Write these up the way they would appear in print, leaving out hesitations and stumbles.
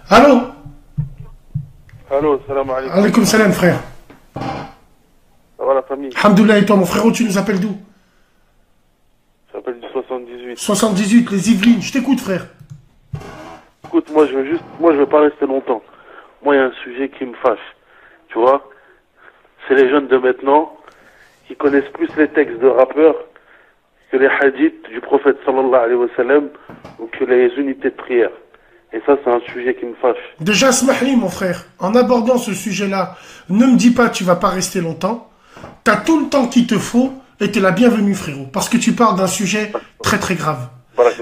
Allô? Allô, salam alaikum. Alaikum salam, frère. Ça va la famille? Alhamdoulilah, et toi, mon frérot, tu nous appelles d'où? Ça s'appelle du 78. 78, les Yvelines. Je t'écoute, frère. Écoute, moi je veux pas rester longtemps. Moi, il y a un sujet qui me fâche. Tu vois? C'est les jeunes de maintenant qui connaissent plus les textes de rappeurs que les hadiths du prophète sallallahu alayhi wa sallam ou que les unités de prière. Et ça, c'est un sujet qui me fâche. Déjà, smahli, mon frère, en abordant ce sujet-là, ne me dis pas tu vas pas rester longtemps. T'as tout le temps qu'il te faut et t'es la bienvenue, frérot. Parce que tu parles d'un sujet très très grave.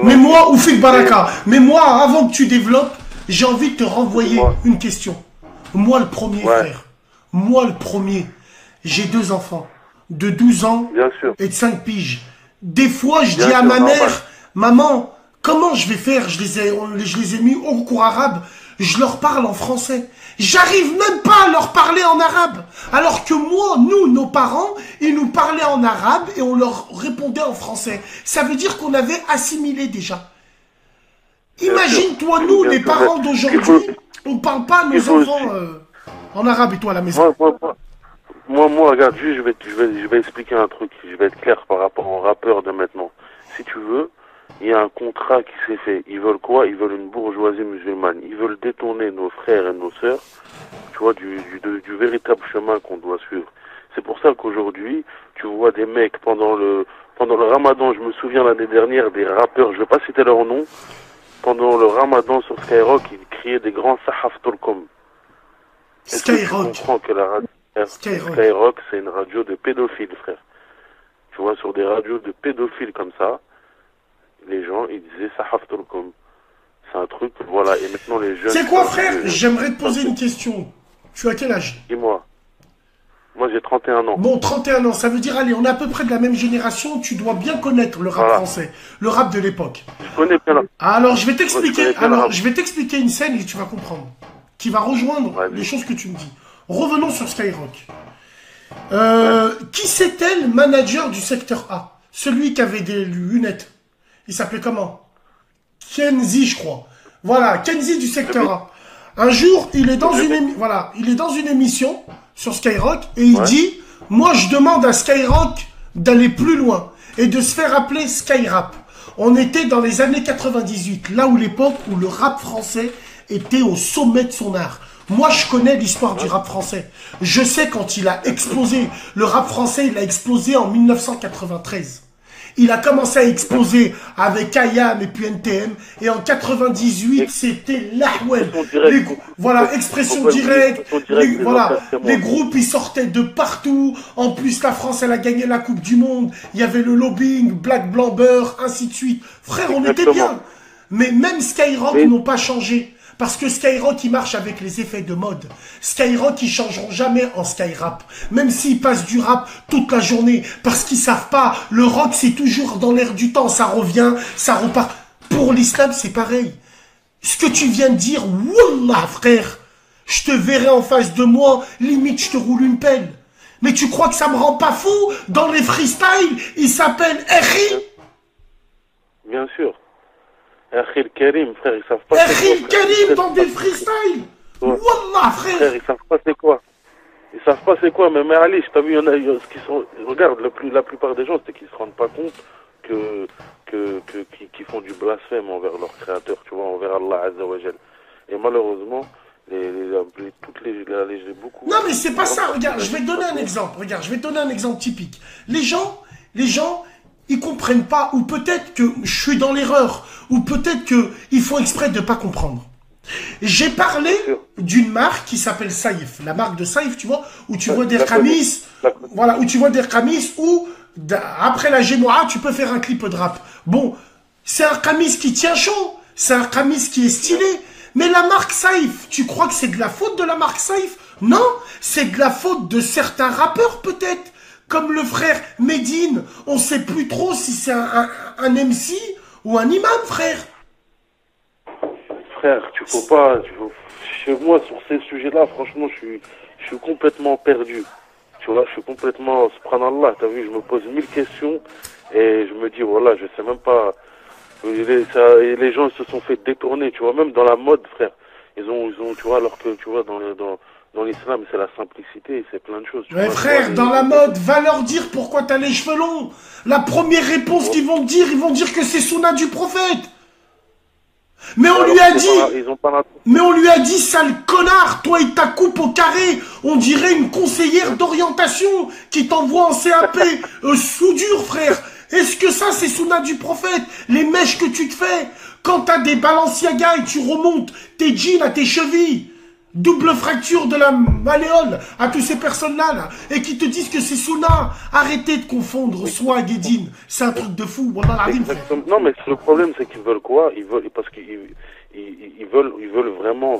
Mais moi, Oufik Baraka, mais moi, avant que tu développes, j'ai envie de te renvoyer une question. Moi, le premier, frère. Moi, le premier. J'ai 2 enfants. De 12 ans et de 5 piges. Des fois, je dis à ma mère, maman, comment je vais faire? Je les ai mis au cours arabe. Je leur parle en français. J'arrive même pas à leur parler en arabe. Alors que moi, nous, nos parents, ils nous parlaient en arabe et on leur répondait en français. Ça veut dire qu'on avait assimilé déjà. Imagine-toi, nous, les parents d'aujourd'hui, on parle pas à nos enfants en arabe et toi à la maison. Moi, regarde, juste, je vais expliquer un truc. Je vais être clair par rapport aux rappeurs de maintenant. Si tu veux, il y a un contrat qui s'est fait. Ils veulent quoi? Ils veulent une bourgeoisie musulmane. Ils veulent détourner nos frères et nos sœurs, tu vois, du véritable chemin qu'on doit suivre. C'est pour ça qu'aujourd'hui, tu vois des mecs pendant le ramadan, je me souviens l'année dernière, des rappeurs, je vais pas citer leur nom, pendant le ramadan sur Skyrock, ils criaient des grands Sahaf Tolkom. Skyrock. Tu comprends que la radio Skyrock, c'est une radio de pédophiles, frère. Tu vois, sur des radios de pédophiles comme ça, les gens, ils disaient Sahaf Tolkom. C'est un truc, voilà, et maintenant les jeunes... C'est quoi, frère? J'aimerais te poser une question. Tu as quel âge? Dis-moi. Moi, j'ai 31 ans. Bon, 31 ans, ça veut dire, allez, on est à peu près de la même génération, tu dois bien connaître le rap français, le rap de l'époque. Je connais bien. Alors, je vais t'expliquer une scène et tu vas comprendre, qui va rejoindre les choses que tu me dis. Revenons sur Skyrock. Qui c'était le manager du secteur A? Celui qui avait des lunettes. Il s'appelait comment? Kenzie, je crois. Voilà, Kenzie du secteur A. Un jour, il est dans une émission sur Skyrock et il dit, moi je demande à Skyrock d'aller plus loin et de se faire appeler Skyrap. On était dans les années 98, là où l'époque où le rap français était au sommet de son art. Moi, je connais l'histoire du rap français. Je sais quand il a explosé. Le rap français, il a explosé en 1993. Il a commencé à exploser avec IAM et puis NTM. Et en 98, c'était l'Ahwel. Voilà, expression directe. Les groupes, ils sortaient de partout. En plus, la France, elle a gagné la Coupe du Monde. Il y avait le lobbying, Black Blanc Beurre, ainsi de suite. Frère, on était bien. Mais même Skyrock n'ont pas changé. Parce que Skyrock, il marche avec les effets de mode. Skyrock, ils changeront jamais en Skyrap. Même s'ils passent du rap toute la journée. Parce qu'ils savent pas. Le rock, c'est toujours dans l'air du temps. Ça revient, ça repart. Pour l'islam, c'est pareil. Ce que tu viens de dire, wallah, frère. Je te verrai en face de moi. Limite, je te roule une pelle. Mais tu crois que ça me rend pas fou? Dans les freestyles, il s'appelle Eri. Bien sûr. Akhil Karim, frère, ils savent pas Akhil Karim dans des freestyles. Wallah, frère. Ils savent pas c'est quoi. Ils savent pas c'est quoi, mais Ali, je t'as vu, il y en a qui sont... Regarde, la plupart des gens, c'est qu'ils se rendent pas compte qu'ils font du blasphème envers leur créateur, tu vois, envers Allah Azza wa Jal. Et malheureusement, beaucoup... Non, mais c'est pas ça, regarde, je vais te donner un exemple. Regarde, je vais te donner un exemple typique. Les gens, ils comprennent pas, ou peut-être que je suis dans l'erreur, ou peut-être qu'ils font exprès de pas comprendre. J'ai parlé d'une marque qui s'appelle Saïf, la marque de Saïf, tu vois, où tu vois des Khamis, voilà, où tu vois des Khamis, où après la Gémoa, tu peux faire un clip de rap. Bon, c'est un Khamis qui tient chaud, c'est un Khamis qui est stylé, mais la marque Saïf, tu crois que c'est de la faute de la marque Saïf? Non, c'est de la faute de certains rappeurs peut-être. Comme le frère Medine, on sait plus trop si c'est un MC ou un imam, frère. Frère, chez moi, sur ces sujets-là, franchement, je suis complètement perdu. Tu vois, je suis complètement, subhanallah, t'as vu, je me pose 1000 questions et je me dis, voilà, je sais même pas. Les gens se sont fait détourner, tu vois, même dans la mode, frère. tu vois, alors que, tu vois, dans l'islam, c'est la simplicité, c'est plein de choses. Ouais, frère, dans la mode, va leur dire pourquoi t'as les cheveux longs. La première réponse qu'ils vont dire, ils vont dire que c'est Sunna du prophète. Mais on lui a dit, mais on lui a dit, sale connard, toi et ta coupe au carré, on dirait une conseillère d'orientation qui t'envoie en CAP soudure, frère. Est-ce que ça, c'est Sunna du prophète? Les mèches que tu te fais, quand t'as des Balenciaga et tu remontes tes jeans à tes chevilles, double fracture de la malléole à toutes ces personnes-là, là, et qui te disent que c'est Sunna. Arrêtez de confondre swag et din. C'est un truc de fou. Non, mais le problème, c'est qu'ils veulent quoi? Ils veulent, parce qu'ils veulent vraiment,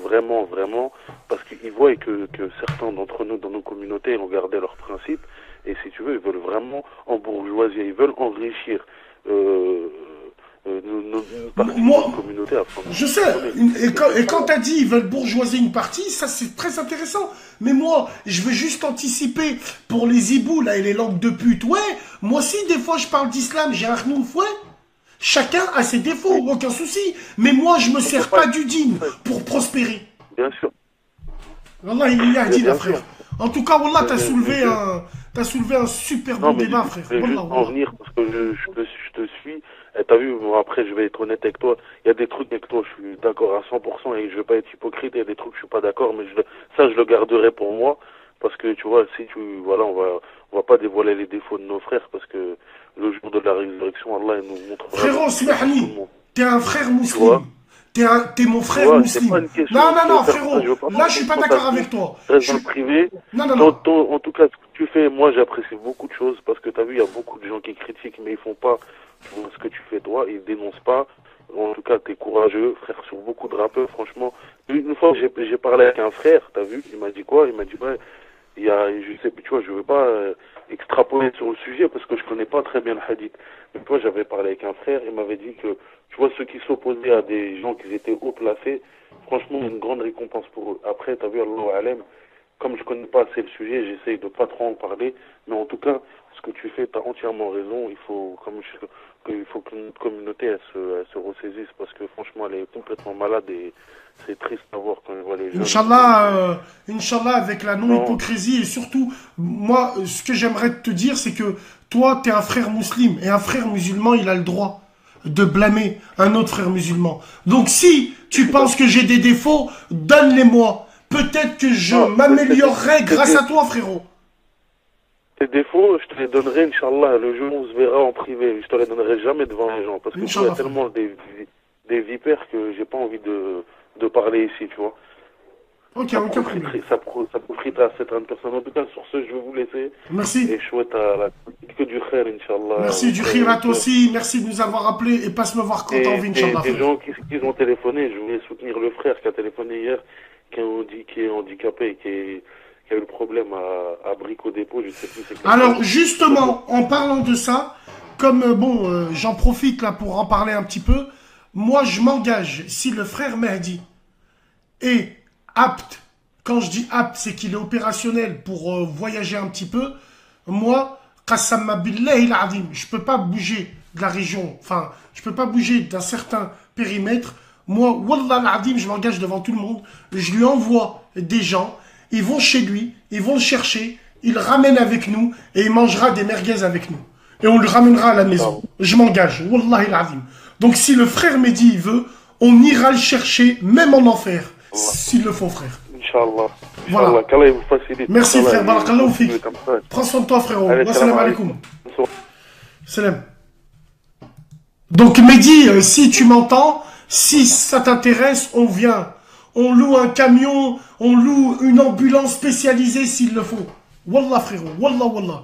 parce qu'ils voient que certains d'entre nous, dans nos communautés, ont gardé leurs principes. Et si tu veux, ils veulent vraiment embourgeoiser, ils veulent enrichir moi, communauté je sais, et quand tu as dit ils veulent bourgeoiser une partie, ça c'est très intéressant. Mais moi, je veux juste anticiper pour les hiboux là et les langues de pute. Ouais, moi aussi des fois je parle d'islam, j'ai un renouf, ouais. Chacun a ses défauts, aucun souci. Mais moi je me sers pas du dîme pour prospérer. Bien sûr. Wallah, il y a dit là, frère. En tout cas, Wallah, t'as soulevé un super bon débat, frère. Je vais juste en venir parce que je te suis. Et t'as vu, bon, après je vais être honnête avec toi, il y a des trucs avec toi, je suis d'accord à 100% et je vais pas être hypocrite, il y a des trucs je suis pas d'accord, mais ça je le garderai pour moi, parce que tu vois, voilà, on va pas dévoiler les défauts de nos frères, parce que le jour de la résurrection, Allah il nous montre vraiment. Frérot, Smahni, t'es un frère musulman. T'es mon frère musulman. Non, frérot, là je suis pas d'accord avec toi. Reste dans le privé. Non. En tout cas, ce que tu fais, moi j'apprécie beaucoup de choses, parce que t'as vu, il y a beaucoup de gens qui critiquent, mais ils font pas ce que tu fais toi, ils dénoncent pas. En tout cas, t'es courageux, frère, sur beaucoup de rappeurs, franchement. Une fois, j'ai parlé avec un frère, t'as vu, il m'a dit quoi? Il m'a dit, ouais, je sais plus, tu vois, je veux pas extrapoler sur le sujet parce que je connais pas très bien le hadith. Mais toi, j'avais parlé avec un frère, il m'avait dit que, tu vois, ceux qui s'opposaient à des gens qui étaient haut placés, franchement, une grande récompense pour eux. Après, t'as vu, Allah Alem, comme je connais pas assez le sujet, j'essaye de pas trop en parler, mais en tout cas, ce que tu fais, t'as entièrement raison, il faut que notre communauté, elle se ressaisisse, parce que franchement, elle est complètement malade et c'est triste à voir quand on voit les jeunes. Inch'Allah, avec la non-hypocrisie, et surtout, moi, ce que j'aimerais te dire, c'est que toi, tu es un frère musulman, et un frère musulman, il a le droit de blâmer un autre frère musulman. Donc si tu penses que j'ai des défauts, donne-les-moi. Peut-être que je m'améliorerai grâce à toi, frérot. Tes défauts, je te les donnerai, Inch'Allah, le jour où on se verra en privé. Je te les donnerai jamais devant les gens, parce que il y a tellement des vipères que j'ai pas envie de parler ici, tu vois. Ok, aucun problème. Ça profite à certaines personnes. En tout cas, sur ce, je vais vous laisser. Merci. Et je souhaite que du khair, Inch'Allah. Merci, du khair à toi aussi. Merci de nous avoir appelés et passe me voir quand t'as envie, Inch'Allah. Les gens qui ont téléphoné, je voulais soutenir le frère qui a téléphoné hier, qui est handicapé et qui a eu le problème à Brico Dépôt, je sais plus c'est quoi. Alors, justement, en parlant de ça, comme, j'en profite là pour en parler un petit peu, moi, je m'engage, si le frère Mehdi est apte, quand je dis apte, c'est qu'il est opérationnel pour voyager un petit peu, moi, Qassamma billahi al-azim, je peux pas bouger de la région, enfin, je peux pas bouger d'un certain périmètre. Moi, wallah al-azim, je m'engage devant tout le monde, je lui envoie des gens, ils vont chez lui, ils vont le chercher, ils le ramènent avec nous et il mangera des merguez avec nous. Et on le ramènera à la maison. Je m'engage, wallahi al-azim. Donc si le frère Mehdi il veut, on ira le chercher, même en enfer, s'il le faut, frère. Inch'Allah. Voilà. Qu'Allah vous facilite. Merci, frère. Barakallahu fik. Prends soin de toi, frérot. Assalamu alaikum. Salam. Donc, Mehdi, si tu m'entends, si ça t'intéresse, on vient. On loue un camion, on loue une ambulance spécialisée s'il le faut. Wallah, frérot. Wallah, wallah.